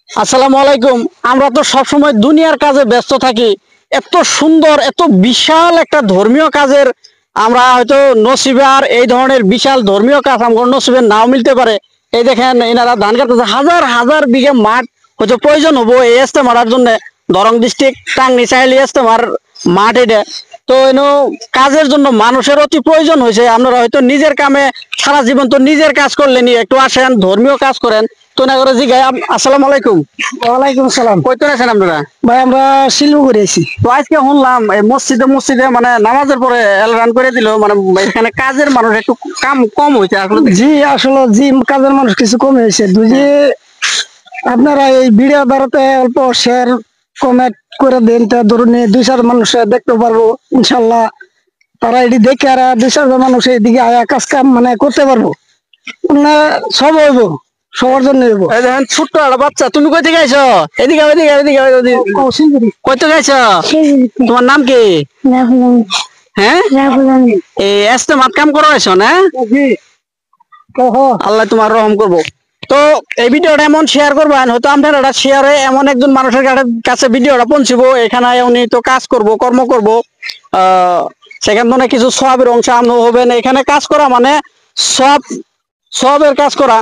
আসসালামু আলাইকুম। আমরা তো সবসময় দুনিয়ার কাজে ব্যস্ত থাকি। এত সুন্দর এত বিশাল একটা ধর্মীয় কাজের আমরা হয়তো নসিবে আর এই ধরনের বিশাল ধর্মীয় কাজ আমার নসিবে নাও মিলতে পারে। এই দেখেন এনারা ধান কাটতেছে, হাজার হাজার বিঘে মাঠ হয়তো প্রয়োজন হবো এই ইস্তেমার জন্য। দরং ডিস্ট্রিক্ট টাঙ্গি চাইলি ইস্তেমার মাঠ এটা। তো এনো কাজের জন্য মানুষের অতি প্রয়োজন হয়েছে। আপনারা হয়তো নিজের কামে সারা জীবন তো নিজের কাজ করলেন, একটু আসেন ধর্মীয় কাজ করেন। তো না করে জিগাই আসসালামু আলাইকুম। ওয়ালাইকুম আসসালাম। কইতে আছেন আপনারা? ভাই আমরা শিলিগুড়ি আছি। তো আজকে শুনলাম এই মসজিদে মসজিদে মানে নামাজের পরে এলান করে দিল, মানে এখানে কাজের মানুষ একটু কাম কম হয়েছে আসলে। জি আসলে জি কাজের মানুষ কিছু কমে হয়েছে। দুই আপনারা এই ভিডিও দ্বারাতে অল্প শেয়ার কমেন্ট করে দেন, তা ধরুন দুই চার মানুষ দেখতে পারবো ইনশাল্লাহ। তারা এটি দেখে আর দুই চারজন মানুষ এইদিকে আয়া কাজ কাম মানে করতে পারবো। সব হইব, সবার জন্য হইব। এই দেখেন ছোট্ট একটা বাচ্চা, তুমি কই থেকে আইছো? এদিকে এদিকে এদিকে কই থেকে আইছো? তোমার নাম কি? হ্যাঁ, এই এসতে মাত কাম করো আইছো না? আল্লাহ তোমার রহম করবো। তো এই ভিডিওটা এমন শেয়ার করবেন, হয়তো আপনারা শেয়ারে এমন একজন মানুষের কাছে ভিডিওটা পৌঁছবো, এখানে উনি তো কাজ করব কর্ম করব। সেখান থেকে কিছু সবের অংশ আমও হবেন। এখানে কাজ করা মানে সবের কাজ করা।